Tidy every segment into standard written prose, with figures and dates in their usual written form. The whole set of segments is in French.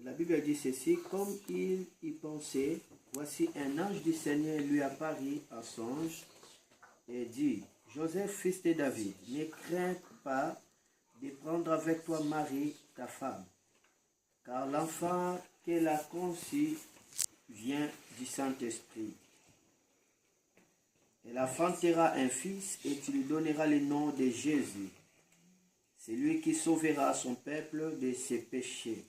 la Bible dit ceci, comme il y pensait, voici un ange du Seigneur lui apparut en songe et dit, Joseph, fils de David, ne crains pas de prendre avec toi Marie, ta femme, car l'enfant qu'elle a conçu vient du Saint-Esprit. Elle enfantera un fils et tu lui donneras le nom de Jésus. C'est lui qui sauvera son peuple de ses péchés.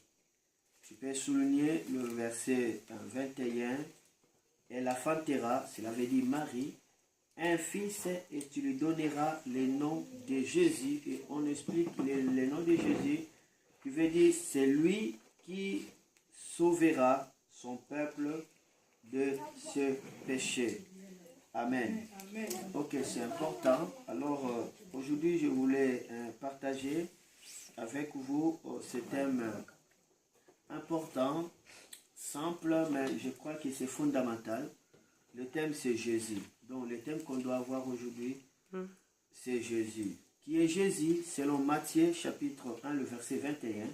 Tu peux souligner le verset 21. Elle enfantera, cela veut dire Marie, un fils et tu lui donneras le nom de Jésus. Et on explique le nom de Jésus qui veut dire c'est lui qui sauvera son peuple de ses péchés. Amen. Amen. Ok, c'est important. Alors, aujourd'hui, je voulais partager avec vous ce thème important, simple, mais je crois que c'est fondamental. Le thème, c'est Jésus. Donc, le thème qu'on doit avoir aujourd'hui, c'est Jésus. Qui est Jésus? Selon Matthieu, chapitre 1, le verset 21.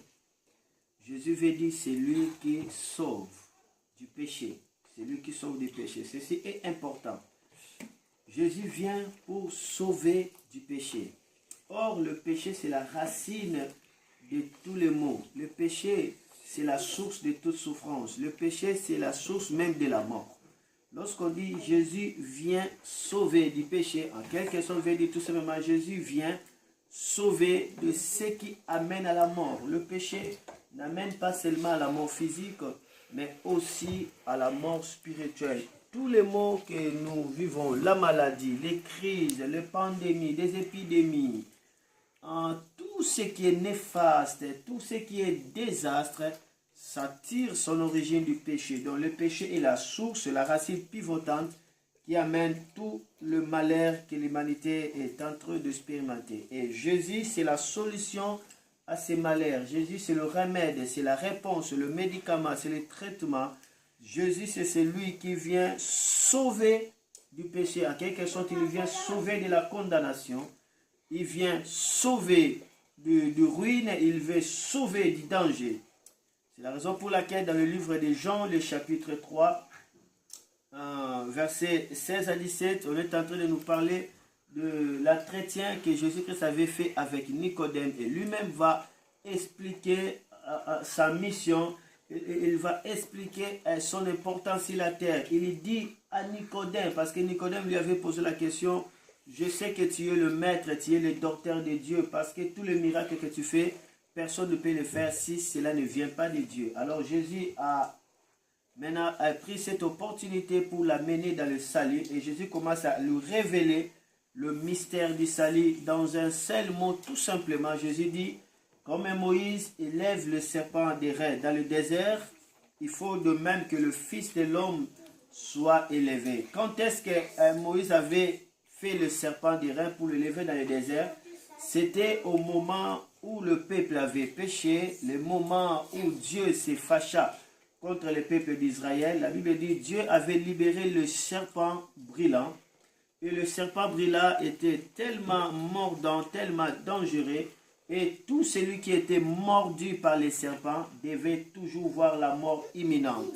Jésus veut dire, c'est lui qui sauve du péché. C'est lui qui sauve du péché. Ceci est important. Jésus vient pour sauver du péché. Or, le péché, c'est la racine de tous les maux. Le péché, c'est la source de toute souffrance. Le péché, c'est la source même de la mort. Lorsqu'on dit Jésus vient sauver du péché, en quelque sorte, veut dire tout simplement Jésus vient sauver de ce qui amène à la mort. Le péché n'amène pas seulement à la mort physique, mais aussi à la mort spirituelle. Tous les maux que nous vivons, la maladie, les crises, les pandémies, les épidémies, tout ce qui est néfaste, tout ce qui est désastre, ça tire son origine du péché. Donc le péché est la source, la racine pivotante qui amène tout le malheur que l'humanité est en train d'expérimenter. Et Jésus, c'est la solution à ces malheurs. Jésus, c'est le remède, c'est la réponse, le médicament, c'est le traitement. Jésus, c'est celui qui vient sauver du péché. En quelque sorte, il vient sauver de la condamnation. Il vient sauver de ruine. Il veut sauver du danger. C'est la raison pour laquelle dans le livre de Jean, le chapitre 3, versets 16 à 17, on est en train de nous parler de l'entretien que Jésus-Christ avait fait avec Nicodème. Et lui-même va expliquer sa mission. Il va expliquer son importance sur la terre. Il dit à Nicodème, parce que Nicodème lui avait posé la question, je sais que tu es le maître, tu es le docteur de Dieu, parce que tous les miracles que tu fais, personne ne peut les faire si cela ne vient pas de Dieu. Alors Jésus a pris cette opportunité pour l'amener dans le salut, et Jésus commence à lui révéler le mystère du salut dans un seul mot, tout simplement. Jésus dit, comme Moïse élève le serpent des reins dans le désert, il faut de même que le Fils de l'homme soit élevé. Quand est-ce que Moïse avait fait le serpent des reins pour le lever dans le désert? C'était au moment où le peuple avait péché, le moment où Dieu s'est fâcha contre le peuple d'Israël. La Bible dit Dieu avait libéré le serpent brûlant. Et le serpent brûlant était tellement mordant, tellement dangereux. Et tout celui qui était mordu par les serpents devait toujours voir la mort imminente.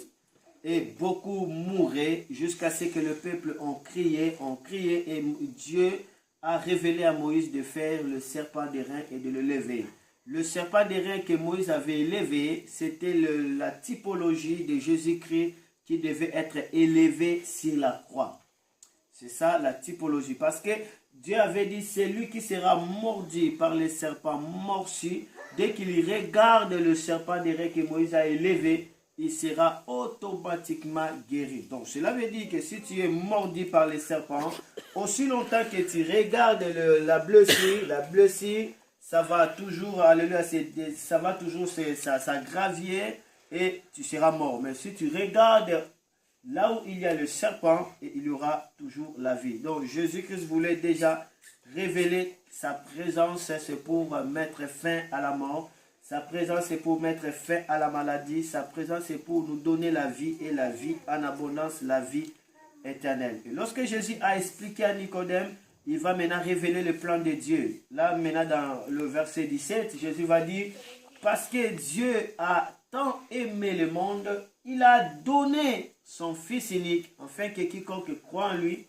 Et beaucoup mouraient jusqu'à ce que le peuple ont crié, et Dieu a révélé à Moïse de faire le serpent des reins et de le lever. Le serpent des reins que Moïse avait élevé, c'était la typologie de Jésus-Christ qui devait être élevé sur la croix. C'est ça la typologie. Parce que Dieu avait dit, c'est lui qui sera mordu par les serpents morsus. Dès qu'il regarde le serpent des reins que Moïse a élevé, il sera automatiquement guéri. Donc cela veut dire que si tu es mordu par les serpents, aussi longtemps que tu regardes la blessure, ça va toujours, alléluia, ça va toujours s'aggravier et tu seras mort. Mais si tu regardes là où il y a le serpent, il y aura toujours la vie. Donc Jésus-Christ voulait déjà révéler sa présence, c'est pour mettre fin à la mort. Sa présence c'est pour mettre fin à la maladie. Sa présence c'est pour nous donner la vie et la vie en abondance, la vie éternelle. Et lorsque Jésus a expliqué à Nicodème, il va maintenant révéler le plan de Dieu. Là maintenant dans le verset 17, Jésus va dire, parce que Dieu a tant aimé le monde, il a donné son Fils unique, afin que quiconque croit en lui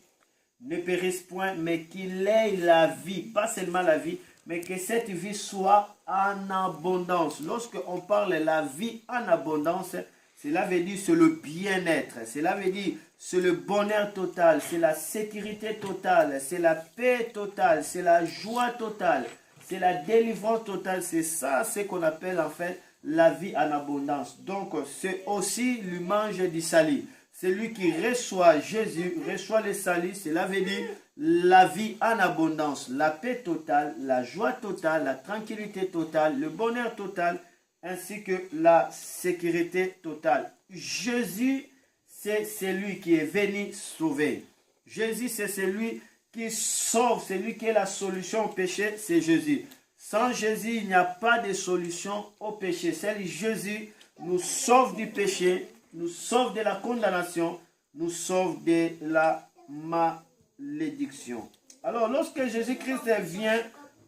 ne périsse point, mais qu'il ait la vie, pas seulement la vie, mais que cette vie soit en abondance. Lorsqu'on parle de la vie en abondance, cela veut dire c'est le bien-être, cela veut dire c'est le bonheur total, c'est la sécurité totale, c'est la paix totale, c'est la joie totale, c'est la délivrance totale. C'est ça ce qu'on appelle en fait la vie en abondance. Donc c'est aussi l'image du salut. Celui qui reçoit Jésus, reçoit le salut, cela veut dire la vie en abondance, la paix totale, la joie totale, la tranquillité totale, le bonheur total, ainsi que la sécurité totale. Jésus, c'est celui qui est venu sauver. Jésus, c'est celui qui sauve, celui qui est la solution au péché, c'est Jésus. Sans Jésus, il n'y a pas de solution au péché. Seul Jésus nous sauve du péché, nous sauve de la condamnation, nous sauve de la malédiction. Alors, lorsque Jésus-Christ vient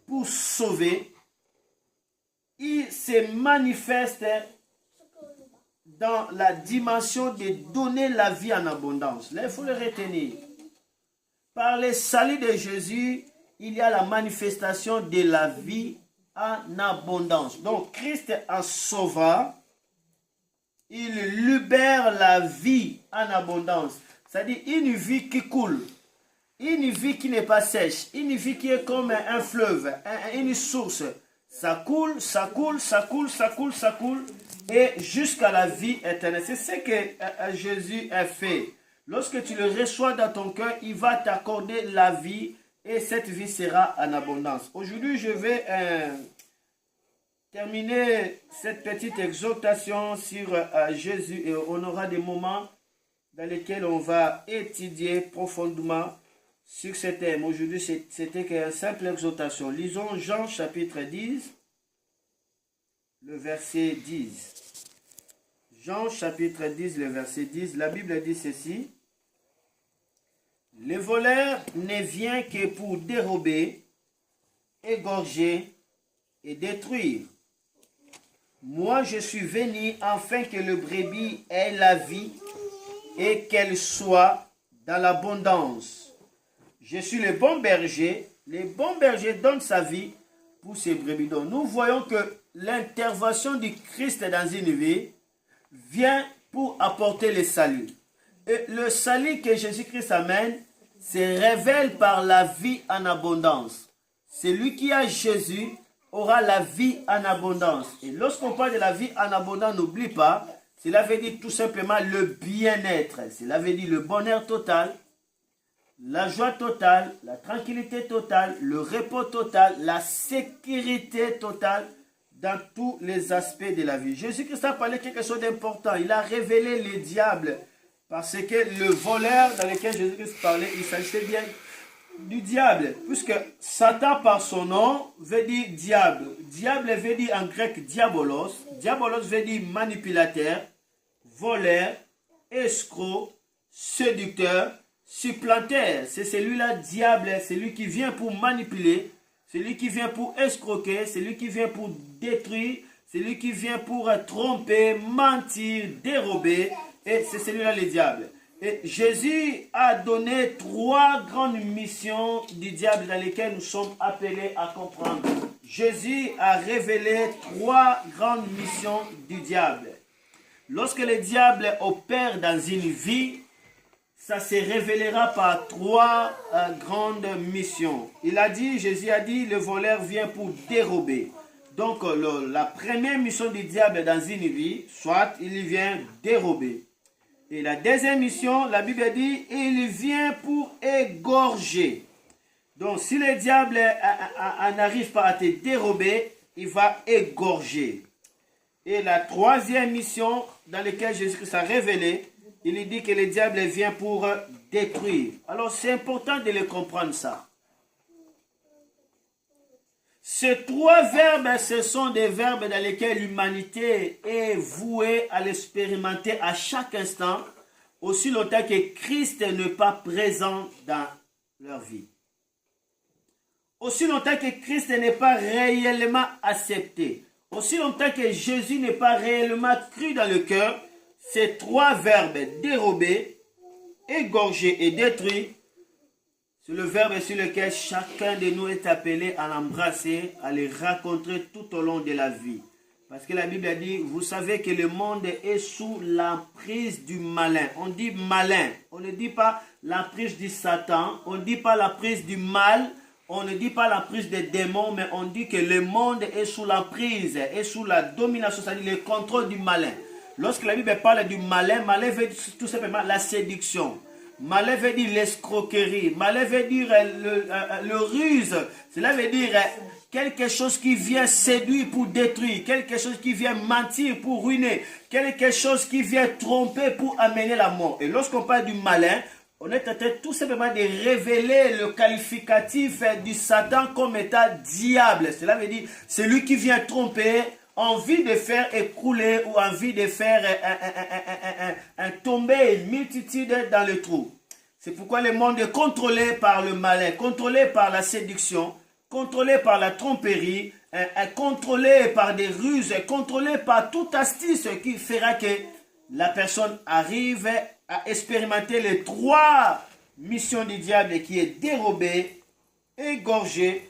pour sauver, il se manifeste dans la dimension de donner la vie en abondance. Là, il faut le retenir. Par le salut de Jésus, il y a la manifestation de la vie en abondance. Donc, Christ en sauvant, il libère la vie en abondance. C'est-à-dire une vie qui coule, une vie qui n'est pas sèche, une vie qui est comme un fleuve, une source. Ça coule, ça coule, ça coule, ça coule, ça coule, et jusqu'à la vie éternelle. C'est ce que Jésus a fait. Lorsque tu le reçois dans ton cœur, il va t'accorder la vie, et cette vie sera en abondance. Aujourd'hui, je vais terminer cette petite exhortation sur Jésus, et on aura des moments dans lesquels on va étudier profondément sur ce thème. Aujourd'hui, c'était qu'une simple exhortation. Lisons Jean chapitre 10, le verset 10. Jean chapitre 10, le verset 10. La Bible dit ceci. Le voleur ne vient que pour dérober, égorger et détruire. Moi, je suis venu afin que le brebis ait la vie et qu'elle soit dans l'abondance. Je suis le bon berger. Le bon berger donne sa vie pour ses brebis. Donc, nous voyons que l'intervention du Christ dans une vie vient pour apporter le salut. Et le salut que Jésus-Christ amène se révèle par la vie en abondance. Celui qui a Jésus aura la vie en abondance. Et lorsqu'on parle de la vie en abondance, n'oublie pas, cela veut dire tout simplement le bien-être. Cela veut dire le bonheur total, la joie totale, la tranquillité totale, le repos total, la sécurité totale dans tous les aspects de la vie. Jésus-Christ a parlé de quelque chose d'important. Il a révélé le diable parce que le voleur dans lequel Jésus-Christ parlait, il s'agissait bien du diable, puisque Satan par son nom veut dire diable. Diable veut dire en grec diabolos. Diabolos veut dire manipulateur, voleur, escroc, séducteur, supplanteur. C'est celui-là, diable, celui qui vient pour manipuler, celui qui vient pour escroquer, celui qui vient pour détruire, celui qui vient pour tromper, mentir, dérober, et c'est celui-là le diable. Et Jésus a donné 3 grandes missions du diable dans lesquelles nous sommes appelés à comprendre. Jésus a révélé 3 grandes missions du diable. Lorsque le diable opère dans une vie, ça se révélera par 3 grandes missions. Il a dit, Jésus a dit, le voleur vient pour dérober. Donc la première mission du diable dans une vie, soit il vient dérober. Et la deuxième mission, la Bible dit, il vient pour égorger. Donc, si le diable n'arrive pas à te dérober, il va égorger. Et la troisième mission, dans laquelle Jésus-Christ a révélé, il dit que le diable vient pour détruire. Alors, c'est important de le comprendre ça. Ces 3 verbes, ce sont des verbes dans lesquels l'humanité est vouée à l'expérimenter à chaque instant, aussi longtemps que Christ n'est pas présent dans leur vie. Aussi longtemps que Christ n'est pas réellement accepté. Aussi longtemps que Jésus n'est pas réellement cru dans le cœur, ces trois verbes dérober, égorger et détruire, c'est le verbe sur lequel chacun de nous est appelé à l'embrasser, à le rencontrer tout au long de la vie. Parce que la Bible a dit, vous savez que le monde est sous l'emprise du malin. On dit malin, on ne dit pas l'emprise du Satan, on ne dit pas l'emprise du mal, on ne dit pas l'emprise des démons, mais on dit que le monde est sous l'emprise, est sous la domination, c'est-à-dire le contrôle du malin. Lorsque la Bible parle du malin, malin veut dire tout simplement la séduction. Malin veut dire l'escroquerie. Malin veut dire le ruse. Cela veut dire quelque chose qui vient séduire pour détruire. Quelque chose qui vient mentir pour ruiner. Quelque chose qui vient tromper pour amener la mort. Et lorsqu'on parle du malin, on est en train tout simplement de révéler le qualificatif du Satan comme état diable. Cela veut dire celui qui vient tromper, envie de faire écrouler ou envie de faire tomber une multitude dans le trou. C'est pourquoi le monde est contrôlé par le malin, contrôlé par la séduction, contrôlé par la tromperie, contrôlé par des ruses, contrôlé par toute astuce qui fera que la personne arrive à expérimenter les trois missions du diable qui est dérober, égorger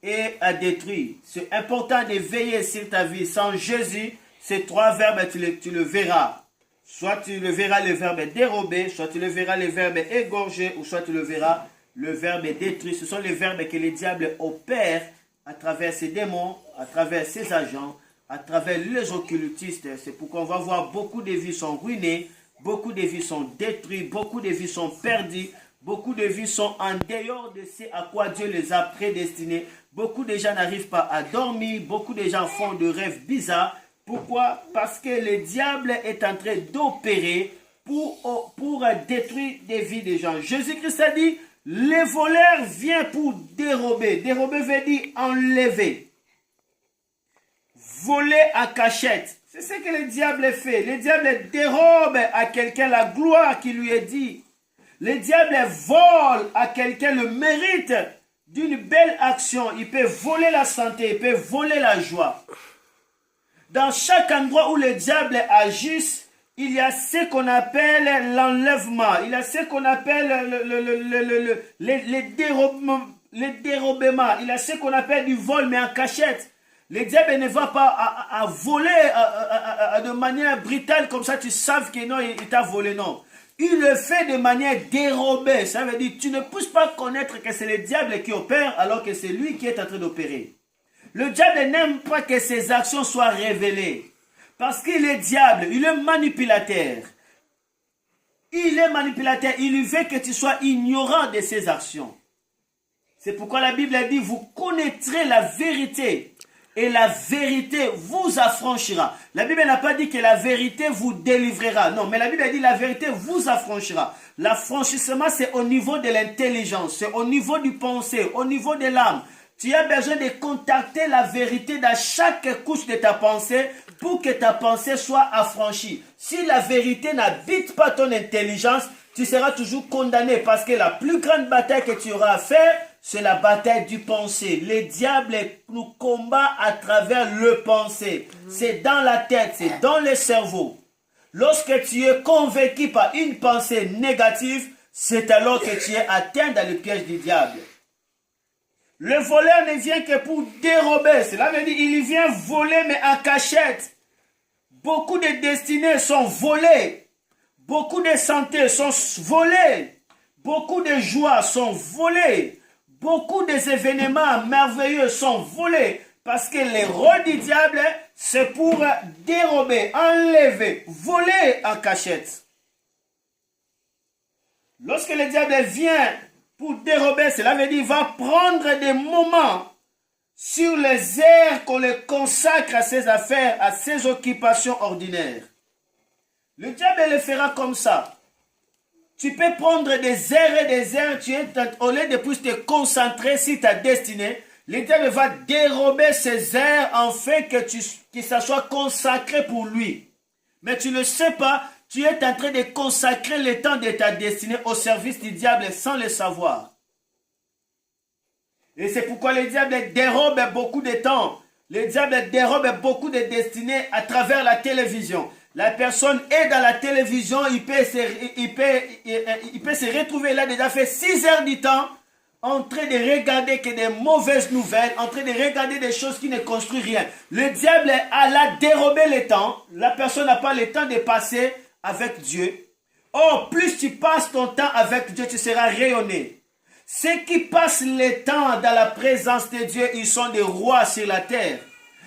et à détruire. C'est important de veiller sur ta vie. Sans Jésus, ces trois verbes, tu le verras. Soit tu le verras le verbe dérober, soit tu le verras le verbe égorger, ou soit tu le verras le verbe détruire. Ce sont les verbes que le diable opère à travers ses démons, à travers ses agents, à travers les occultistes. C'est pourquoi on va voir beaucoup de vies sont ruinées, beaucoup de vies sont détruites, beaucoup de vies sont perdues. Beaucoup de vies sont en dehors de ce à quoi Dieu les a prédestinés. Beaucoup de gens n'arrivent pas à dormir. Beaucoup de gens font de rêves bizarres. Pourquoi? Parce que le diable est en train d'opérer pour détruire des vies des gens. Jésus-Christ a dit, les voleurs viennent pour dérober. Dérober veut dire enlever. Voler à cachette. C'est ce que le diable fait. Le diable dérobe à quelqu'un la gloire qui lui est due. Le diable vole à quelqu'un le mérite d'une belle action. Il peut voler la santé, il peut voler la joie. Dans chaque endroit où le diable agisse, il y a ce qu'on appelle l'enlèvement. Il y a ce qu'on appelle le dérobement. Il y a ce qu'on appelle du vol, mais en cachette. Le diable ne va pas à voler de manière brutale, comme ça tu saves que non, il t'a volé, non. Il le fait de manière dérobée. Ça veut dire tu ne peux pas connaître que c'est le diable qui opère alors que c'est lui qui est en train d'opérer. Le diable n'aime pas que ses actions soient révélées. Parce qu'il est diable, il est manipulateur. Il est manipulateur, il veut que tu sois ignorant de ses actions. C'est pourquoi la Bible a dit, vous connaîtrez la vérité. Et la vérité vous affranchira. La Bible n'a pas dit que la vérité vous délivrera. Non, mais la Bible a dit la vérité vous affranchira. L'affranchissement, c'est au niveau de l'intelligence, c'est au niveau du pensée, au niveau de l'âme. Tu as besoin de contacter la vérité dans chaque couche de ta pensée pour que ta pensée soit affranchie. Si la vérité n'habite pas ton intelligence, tu seras toujours condamné parce que la plus grande bataille que tu auras à faire, c'est la bataille du pensée. Le diable nous combat à travers le pensée. C'est dans la tête, c'est dans le cerveau. Lorsque tu es convaincu par une pensée négative, c'est alors que tu es atteint dans le piège du diable. Le voleur ne vient que pour dérober. Cela veut dire qu'il vient voler mais en cachette. Beaucoup de destinées sont volées. Beaucoup de santé sont volées. Beaucoup de joies sont volées. Beaucoup des événements merveilleux sont volés. Parce que le rôle du diable, c'est pour dérober, enlever, voler en cachette. Lorsque le diable vient pour dérober, cela veut dire qu'il va prendre des moments sur les heures qu'on le consacre à ses affaires, à ses occupations ordinaires. Le diable le fera comme ça. Tu peux prendre des heures et des heures, au lieu de plus te concentrer sur ta destinée, le diable va dérober ces heures afin que ça soit consacré pour lui. Mais tu ne sais pas, tu es en train de consacrer le temps de ta destinée au service du diable sans le savoir. Et c'est pourquoi le diable dérobe beaucoup de temps. Le diable dérobe beaucoup de destinées à travers la télévision. La personne est dans la télévision, il peut se retrouver là, déjà fait 6 heures du temps, en train de regarder que des mauvaises nouvelles, en train de regarder des choses qui ne construisent rien. Le diable a là dérobé le temps. La personne n'a pas le temps de passer avec Dieu. Or, plus tu passes ton temps avec Dieu, tu seras rayonné. Ceux qui passent le temps dans la présence de Dieu, ils sont des rois sur la terre.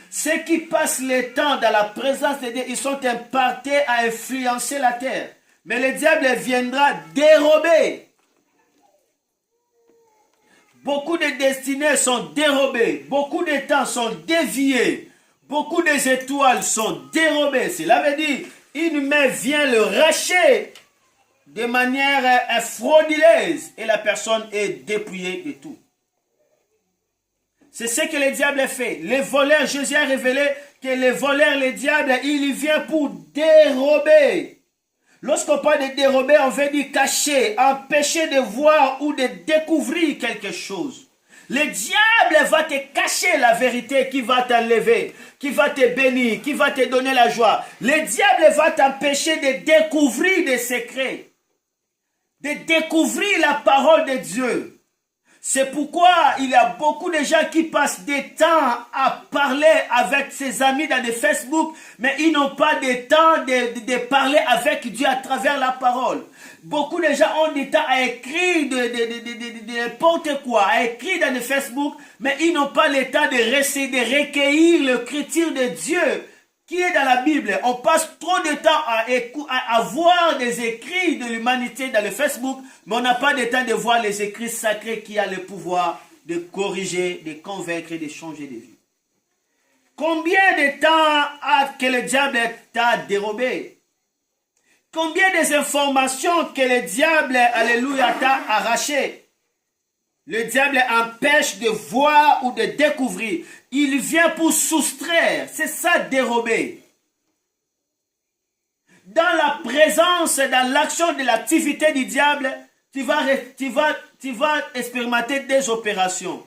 Ceux qui passent le temps dans la présence de Dieu, ils sont impartés à influencer la terre. Mais le diable viendra dérober. Beaucoup de destinées sont dérobées. Beaucoup de temps sont déviés. Beaucoup des étoiles sont dérobées. Cela veut dire, une main vient le racher de manière frauduleuse et la personne est dépouillée de tout. C'est ce que le diable fait. Les voleurs, Jésus a révélé que les voleurs, le diable, il vient pour dérober. Lorsqu'on parle de dérober, on veut dire cacher, empêcher de voir ou de découvrir quelque chose. Le diable va te cacher la vérité qui va t'enlever, qui va te bénir, qui va te donner la joie. Le diable va t'empêcher de découvrir des secrets, de découvrir la parole de Dieu. C'est pourquoi il y a beaucoup de gens qui passent du temps à parler avec ses amis dans des Facebook, mais ils n'ont pas de temps de parler avec Dieu à travers la parole. Beaucoup de gens ont du temps à écrire de n'importe quoi, à écrire dans des Facebook, mais ils n'ont pas le temps de rester, de recueillir l'écriture de Dieu qui est dans la Bible. On passe trop de temps à voir des écrits de l'humanité dans le Facebook, mais on n'a pas de temps de voir les écrits sacrés qui ont le pouvoir de corriger, de convaincre et de changer de vie. Combien de temps que le diable t'a dérobé? Combien des informations que le diable, alléluia, t'a arraché? Le diable empêche de voir ou de découvrir. Il vient pour soustraire. C'est ça, dérober. Dans la présence, dans l'action de l'activité du diable, tu vas expérimenter des opérations.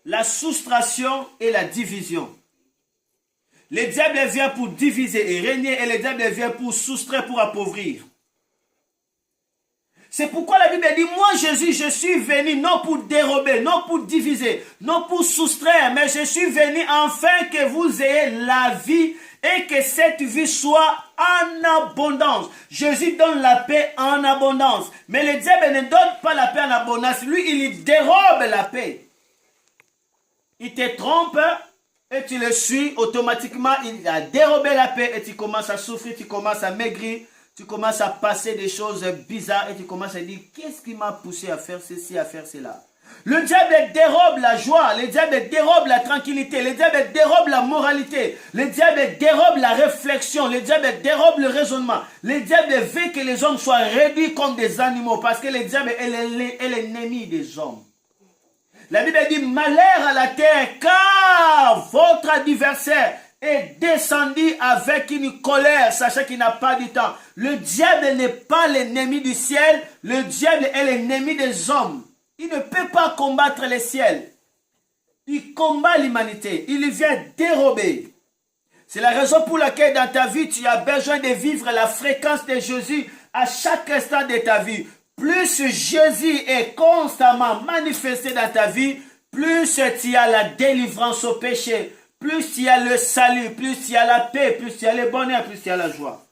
La soustraction et la division. Le diable vient pour diviser et régner et le diable vient pour soustraire, pour appauvrir. C'est pourquoi la Bible dit, moi Jésus, je suis venu non pour dérober, non pour diviser, non pour soustraire, mais je suis venu afin que vous ayez la vie et que cette vie soit en abondance. Jésus donne la paix en abondance, mais le diable ne donne pas la paix en abondance. Lui, il dérobe la paix. Il te trompe et tu le suis automatiquement. Il a dérobé la paix et tu commences à souffrir, tu commences à maigrir. Tu commences à passer des choses bizarres et tu commences à dire, qu'est-ce qui m'a poussé à faire ceci, à faire cela? Le diable dérobe la joie, le diable dérobe la tranquillité, le diable dérobe la moralité, le diable dérobe la réflexion, le diable dérobe le raisonnement. Le diable veut que les hommes soient réduits comme des animaux parce que le diable est l'ennemi des hommes. La Bible dit, malheur à la terre, car votre adversaire est descendu avec une colère, sachant qu'il n'a pas du temps. Le diable n'est pas l'ennemi du ciel, le diable est l'ennemi des hommes. Il ne peut pas combattre le ciel. Il combat l'humanité, il vient dérober. C'est la raison pour laquelle dans ta vie, tu as besoin de vivre la fréquence de Jésus à chaque instant de ta vie. Plus Jésus est constamment manifesté dans ta vie, plus tu as la délivrance au péché, plus il y a le salut, plus il y a la paix, plus il y a le bonheur, plus il y a la joie.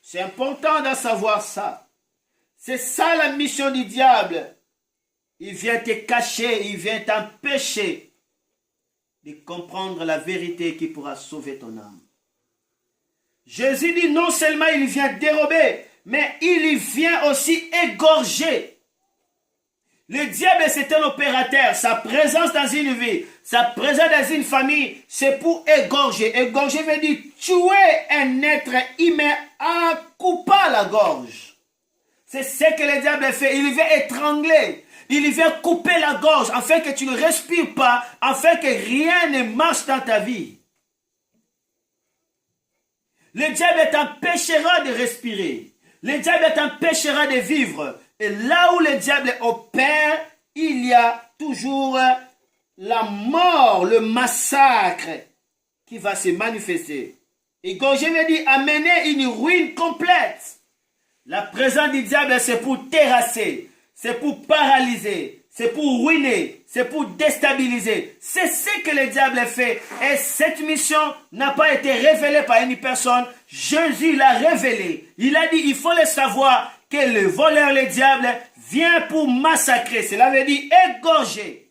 C'est important de savoir ça. C'est ça la mission du diable. Il vient te cacher, il vient t'empêcher de comprendre la vérité qui pourra sauver ton âme. Jésus dit non seulement il vient dérober, mais il vient aussi égorger. Le diable, c'est un opérateur. Sa présence dans une vie, sa présence dans une famille, c'est pour égorger. Égorger veut dire tuer un être humain en coupant la gorge. C'est ce que le diable fait. Il vient étrangler. Il vient couper la gorge afin que tu ne respires pas, afin que rien ne marche dans ta vie. Le diable t'empêchera de respirer. Le diable t'empêchera de vivre. Et là où le diable opère, il y a toujours la mort, le massacre qui va se manifester. Égorger veut dire amener une ruine complète. La présence du diable, c'est pour terrasser, c'est pour paralyser, c'est pour ruiner, c'est pour déstabiliser. C'est ce que le diable fait. Et cette mission n'a pas été révélée par une personne. Jésus l'a révélée. Il a dit, il faut le savoir, que le voleur, le diable, vient pour massacrer. Cela veut dire égorger.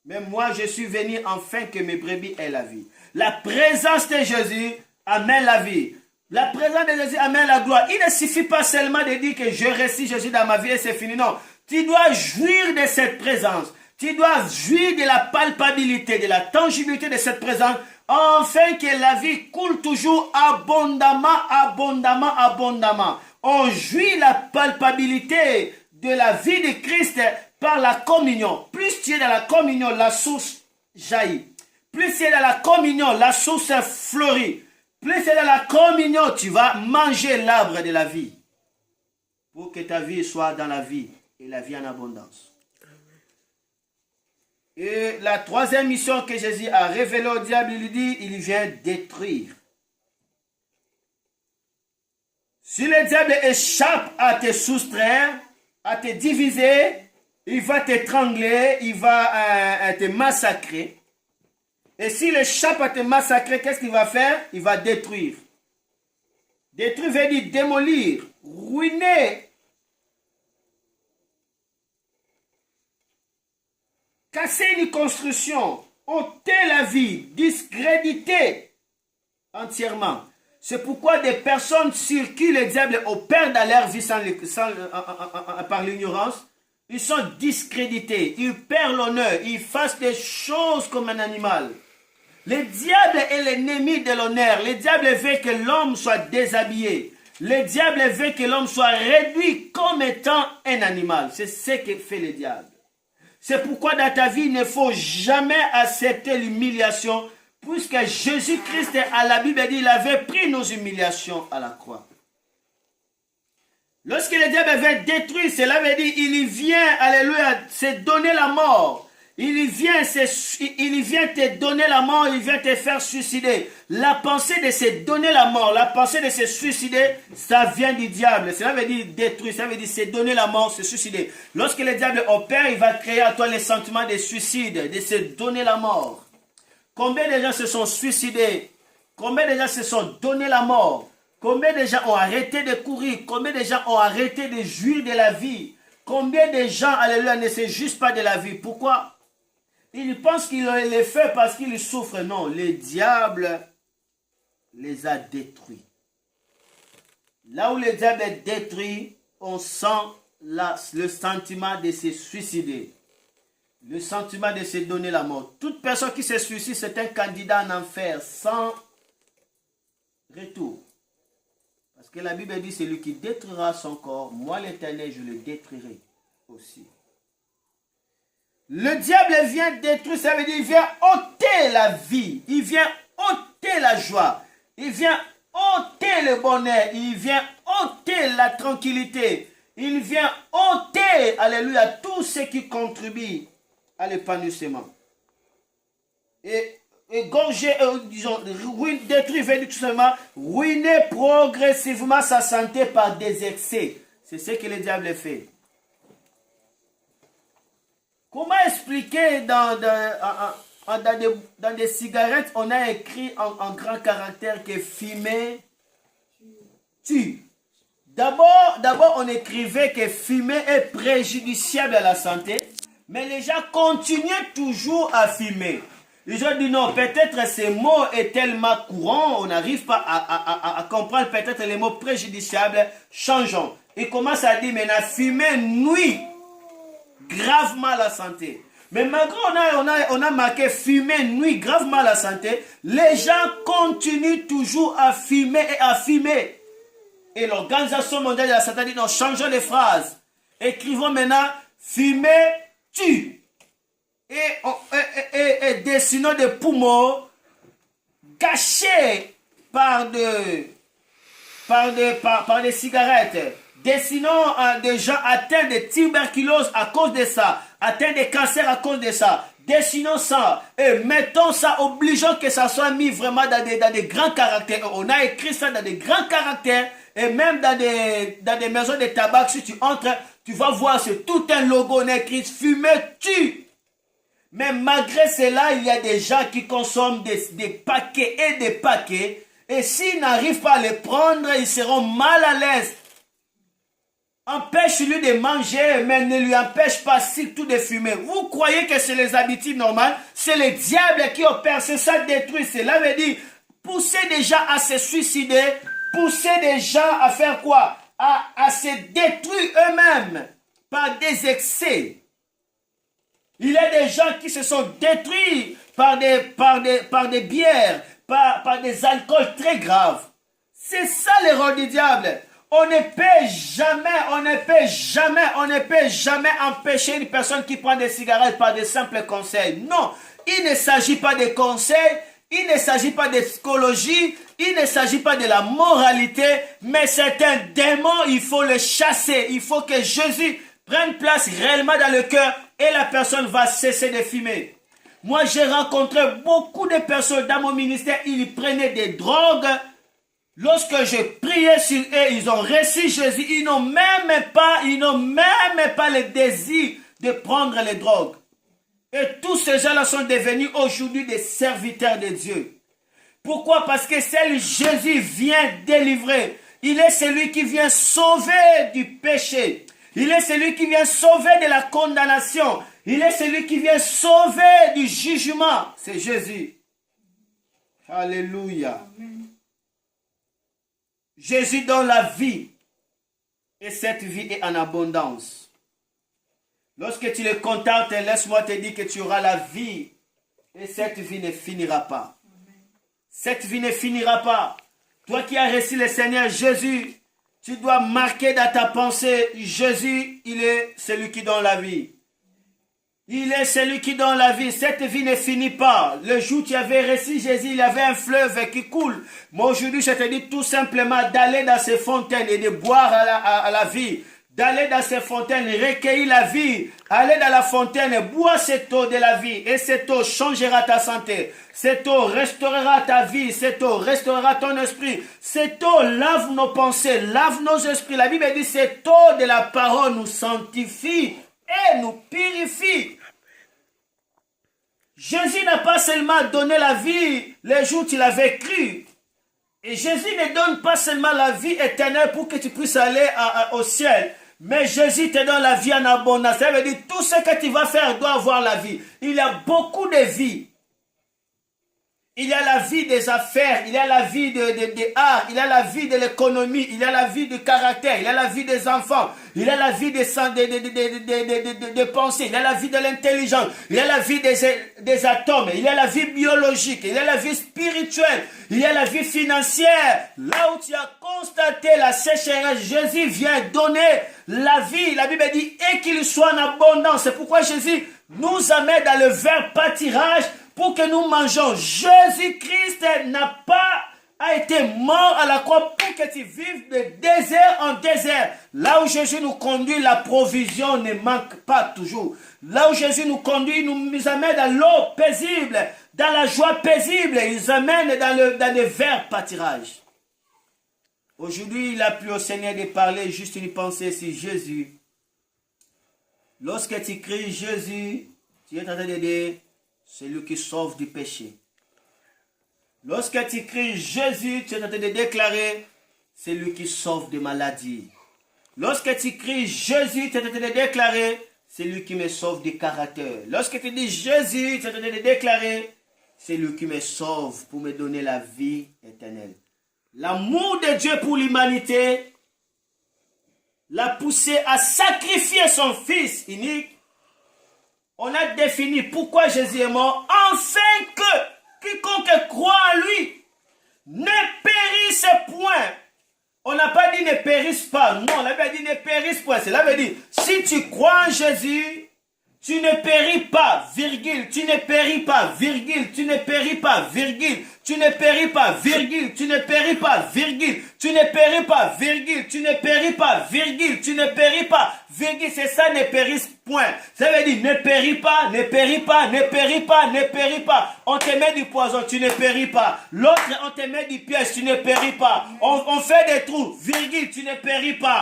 Mais moi, je suis venu afin que mes brebis aient la vie. La présence de Jésus amène la vie. La présence de Jésus amène la gloire. Il ne suffit pas seulement de dire que je récite Jésus dans ma vie et c'est fini. Non, tu dois jouir de cette présence. Tu dois jouir de la palpabilité, de la tangibilité de cette présence, afin que la vie coule toujours abondamment, abondamment, abondamment. On jouit la palpabilité de la vie de Christ par la communion. Plus tu es dans la communion, la source jaillit. Plus tu es dans la communion, la source fleurit. Plus tu es dans la communion, tu vas manger l'arbre de la vie. Pour que ta vie soit dans la vie et la vie en abondance. Et la troisième mission que Jésus a révélée au diable, il dit, il vient détruire. Si le diable échappe à te soustraire, à te diviser, il va t'étrangler, il va te massacrer. Et s'il échappe à te massacrer, qu'est-ce qu'il va faire? Il va détruire. Détruire veut dire démolir, ruiner, casser une construction, ôter la vie, discréditer entièrement. C'est pourquoi des personnes sur qui le diable opère dans leur vie par l'ignorance, ils sont discrédités, ils perdent l'honneur, ils fassent des choses comme un animal. Le diable est l'ennemi de l'honneur. Le diable veut que l'homme soit déshabillé. Le diable veut que l'homme soit réduit comme étant un animal. C'est ce que fait le diable. C'est pourquoi dans ta vie, il ne faut jamais accepter l'humiliation, puisque Jésus-Christ, à la Bible dit, il avait pris nos humiliations à la croix. Lorsque le diable veut détruire, cela veut dire il vient, alléluia, se donner la mort. Il vient te donner la mort, il vient te faire suicider. La pensée de se donner la mort, la pensée de se suicider, ça vient du diable. Cela veut dire détruire, ça veut dire se donner la mort, se suicider. Lorsque le diable opère, il va créer à toi le sentiment de suicide, de se donner la mort. Combien de gens se sont suicidés? Combien de gens se sont donné la mort? Combien de gens ont arrêté de courir? Combien de gens ont arrêté de jouir de la vie? Combien de gens, alléluia, ne se jouissent pas de la vie? Pourquoi? Ils pensent qu'ils le fait parce qu'ils souffrent. Non, le diable les a détruits. Là où le diable est détruit, on sent le sentiment de se suicider. Le sentiment de se donner la mort. Toute personne qui se suicide, c'est un candidat en enfer sans retour. Parce que la Bible dit, celui qui détruira son corps, moi l'Éternel, je le détruirai aussi. Le diable vient détruire, ça veut dire il vient ôter la vie, il vient ôter la joie, il vient ôter le bonheur, il vient ôter la tranquillité, il vient ôter, alléluia, tout ce qui contribue à l'épanouissement. Et égorger, détruire, veut dire tout simplement ruiner progressivement sa santé par des excès. C'est ce que le diable fait. Comment expliquer dans des cigarettes, on a écrit en grand caractère que fumer tue. D'abord, on écrivait que fumer est préjudiciable à la santé, mais les gens continuent toujours à fumer. Les gens disent non, peut-être ces mots est tellement courant, on n'arrive pas à comprendre peut-être les mots préjudiciables, changeons. Ils commencent à dire maintenant, fumer nuit gravement à la santé. Mais malgré on a marqué fumer nuit gravement à la santé, les gens continuent toujours à fumer et à fumer. Et l'Organisation mondiale de la santé dit non, changeons les phrases. Écrivons maintenant fumer tue. Et dessinons des poumons gâchés par des cigarettes. Dessinons des gens atteints de tuberculose à cause de ça, atteints de cancer à cause de ça. dessinons ça et mettons ça, obligeons que ça soit mis vraiment dans des grands caractères. On a écrit ça dans des grands caractères et même dans des maisons de tabac, si tu entres, tu vas voir, c'est tout un logo, on a écrit fumer tue. Mais malgré cela, il y a des gens qui consomment des paquets et des paquets. Et s'ils n'arrivent pas à les prendre, ils seront mal à l'aise. Empêche-lui de manger, mais ne lui empêche pas surtout de fumer. Vous croyez que c'est les habitudes normales? C'est le diable qui opère, c'est ça détruit. Cela veut dire pousser des gens à se suicider, pousser des gens à faire quoi? À se détruire eux-mêmes par des excès. Il y a des gens qui se sont détruits par des bières, par des alcools très graves. C'est ça l'erreur du diable. On ne peut jamais empêcher une personne qui prend des cigarettes par des simples conseils. Non, il ne s'agit pas de conseils, il ne s'agit pas de psychologie, il ne s'agit pas de la moralité, mais c'est un démon, il faut le chasser. Il faut que Jésus prenne place réellement dans le cœur et la personne va cesser de fumer. Moi, j'ai rencontré beaucoup de personnes dans mon ministère, ils prenaient des drogues. Lorsque je priais sur eux, ils ont reçu Jésus, ils n'ont même pas le désir de prendre les drogues. Et tous ces gens-là sont devenus aujourd'hui des serviteurs de Dieu. Pourquoi? Parce que seul Jésus vient délivrer. Il est celui qui vient sauver du péché. Il est celui qui vient sauver de la condamnation. Il est celui qui vient sauver du jugement. C'est Jésus. Alléluia. Amen. Jésus donne la vie. Et cette vie est en abondance. Lorsque tu le contentes, laisse-moi te dire que tu auras la vie. Et cette vie ne finira pas. Amen. Cette vie ne finira pas. Toi qui as reçu le Seigneur Jésus, tu dois marquer dans ta pensée, Jésus, il est celui qui donne la vie. Il est celui qui donne la vie. Cette vie ne finit pas. Le jour où tu avais reçu Jésus, il y avait un fleuve qui coule. Moi aujourd'hui, je te dis tout simplement d'aller dans ces fontaines et de boire à la vie. D'aller dans ces fontaines, recueillir la vie. Aller dans la fontaine, boire cette eau de la vie. Et cette eau changera ta santé. Cette eau restaurera ta vie. Cette eau restaurera ton esprit. Cette eau lave nos pensées, lave nos esprits. La Bible dit cette eau de la parole nous sanctifie et nous purifie. Jésus n'a pas seulement donné la vie les jours où tu l'avais cru. Et Jésus ne donne pas seulement la vie éternelle pour que tu puisses aller au ciel. Mais Jésus te donne la vie en abondance. Ça veut dire tout ce que tu vas faire doit avoir la vie. Il y a beaucoup de vies. Il y a la vie des affaires, il y a la vie des arts, il y a la vie de l'économie, il y a la vie du caractère, il y a la vie des enfants, il y a la vie des pensées, il y a la vie de l'intelligence, il y a la vie des atomes, il y a la vie biologique, il y a la vie spirituelle, il y a la vie financière. Là où tu as constaté la sécheresse, Jésus vient donner la vie. La Bible dit et qu'il soit en abondance. C'est pourquoi Jésus nous amène dans le vert pâturage pour que nous mangeons. Jésus-Christ n'a pas été mort à la croix pour que tu vives de désert en désert. Là où Jésus nous conduit, la provision ne manque pas toujours. Là où Jésus nous conduit, il nous amène dans l'eau paisible, dans la joie paisible. Il nous amène dans le vert pâturage. Aujourd'hui, il a plu au Seigneur de parler juste une pensée sur Jésus. Lorsque tu cries Jésus, tu es en train de dire c'est lui qui sauve du péché. Lorsque tu cries Jésus, tu es en train de déclarer c'est lui qui sauve des maladies. Lorsque tu cries Jésus, tu es en train de déclarer c'est lui qui me sauve du caractère. Lorsque tu dis Jésus, tu es en train de déclarer c'est lui qui me sauve pour me donner la vie éternelle. L'amour de Dieu pour l'humanité l'a poussé à sacrifier son Fils unique. On a défini pourquoi Jésus est mort, afin que quiconque croit en lui ne périsse point. On n'a pas dit ne périsse pas. Non, la Bible dit ne périsse point. Cela veut dire, si tu crois en Jésus, tu ne péris pas, virgule, tu ne péris pas, virgule, tu ne péris pas, virgule, tu ne péris pas, virgule, tu ne péris pas, virgule, tu ne péris pas, virgule, tu ne péris pas, virgule, tu ne péris pas, virgule, c'est ça, ne périsse Point. Ça veut dire, ne péris pas, ne péris pas, ne péris pas, ne péris pas. On te met du poison, tu ne péris pas. L'autre, on te met du piège, tu ne péris pas. On fait des trous, virgule, tu ne péris pas.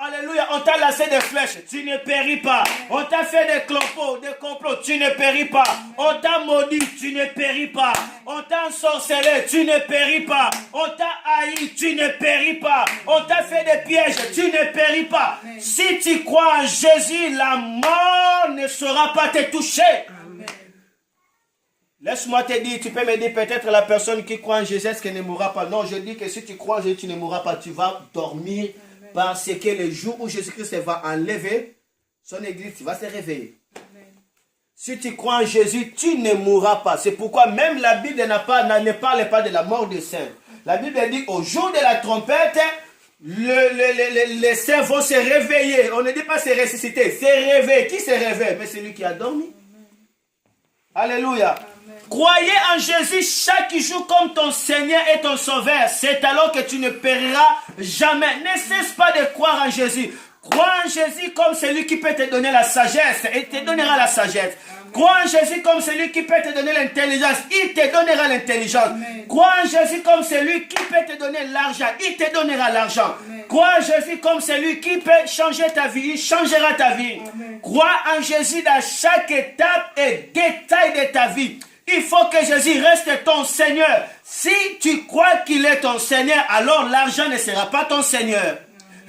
Alléluia, on t'a lancé des flèches, tu ne péris pas. On t'a fait des complots, tu ne péris pas. On t'a maudit, tu ne péris pas. On t'a ensorcelé, tu ne péris pas. On t'a haï, tu ne péris pas. On t'a fait des pièges, tu ne péris pas. Si tu crois en Jésus, la mort ne saura pas te toucher. Laisse-moi te dire, tu peux me dire peut-être la personne qui croit en Jésus, est-ce qu'elle ne mourra pas? Non, je dis que si tu crois en Jésus, tu ne mourras pas. Tu vas dormir parce que le jour où Jésus-Christ va enlever son église, tu vas se réveiller. Si tu crois en Jésus, tu ne mourras pas. C'est pourquoi même la Bible ne parle pas de la mort des saints. La Bible dit au jour de la trompette, les saints vont se réveiller. On ne dit pas se ressusciter, se réveiller. Qui se réveille? Mais c'est lui qui a dormi. Alléluia. Amen. Croyez en Jésus chaque jour comme ton Seigneur et ton Sauveur. C'est alors que tu ne périras jamais. Ne cesse pas de croire en Jésus. Crois en Jésus comme celui qui peut te donner la sagesse et te donnera la sagesse. Amen. Crois en Jésus comme celui qui peut te donner l'intelligence, il te donnera l'intelligence. Crois en Jésus comme celui qui peut te donner l'argent, il te donnera l'argent. Crois en Jésus comme celui qui peut changer ta vie, il changera ta vie. Amen. Crois en Jésus dans chaque étape et détail de ta vie. Il faut que Jésus reste ton Seigneur. Si tu crois qu'il est ton Seigneur, alors l'argent ne sera pas ton Seigneur.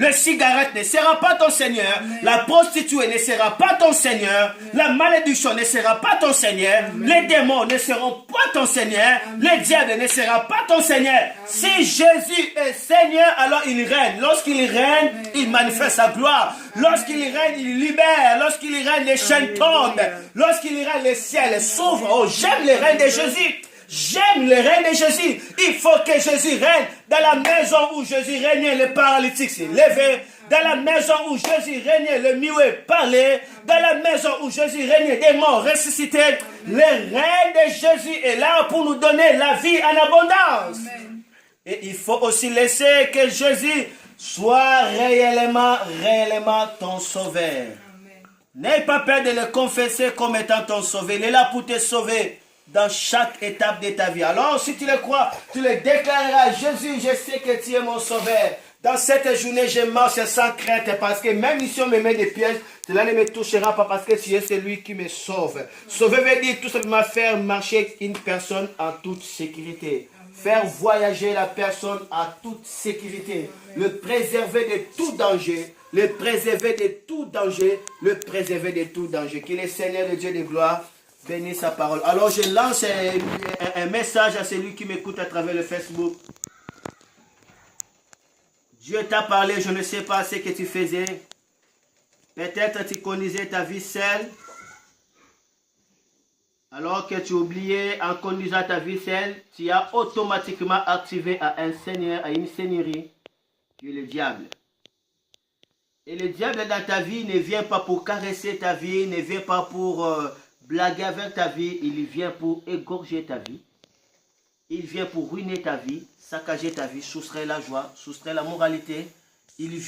Le cigarette ne sera pas ton Seigneur. Amen. La prostituée ne sera pas ton Seigneur. Amen. La malédiction ne sera pas ton Seigneur. Amen. Les démons ne seront pas ton Seigneur. Amen. Le diable ne sera pas ton Seigneur. Amen. Si Jésus est Seigneur, alors il règne. Lorsqu'il règne, Amen. Il manifeste sa gloire. Amen. Lorsqu'il règne, il libère. Lorsqu'il règne, les chaînes tombent. Lorsqu'il règne, les ciels s'ouvrent. Oh, j'aime le règne de Jésus. J'aime le règne de Jésus. Il faut que Jésus règne. Dans la maison où Jésus régnait, le paralytique s'est levé. Dans la maison où Jésus régnait, le muet parlait. Dans la maison où Jésus régnait, des morts ressuscités. Le règne de Jésus est là pour nous donner la vie en abondance. Amen. Et il faut aussi laisser que Jésus soit réellement ton sauveur. N'aie pas peur de le confesser comme étant ton sauveur. Il est là pour te sauver dans chaque étape de ta vie. Alors, si tu le crois, tu le déclareras. Jésus, je sais que tu es mon sauveur. Dans cette journée, je marche sans crainte parce que même si on me met des pièges, cela ne me touchera pas parce que tu es celui qui me sauve. Sauver veut dire tout simplement faire marcher une personne en toute sécurité. Faire voyager la personne en toute sécurité. Le préserver de tout danger. Le préserver de tout danger. Le préserver de tout danger. Qu'il est Seigneur de Dieu de gloire. Bénis sa parole. Alors je lance un message à celui qui m'écoute à travers le Facebook. Dieu t'a parlé, je ne sais pas ce que tu faisais. Peut-être tu conduisais ta vie seule. Alors que tu oubliais en conduisant ta vie seule, tu as automatiquement activé à un seigneur, à une seigneurie, qui est le diable. Et le diable dans ta vie ne vient pas pour caresser ta vie, ne vient pas pour blaguer avec ta vie, il vient pour égorger ta vie. Il vient pour ruiner ta vie, saccager ta vie, soustraire la joie, soustraire la moralité. Il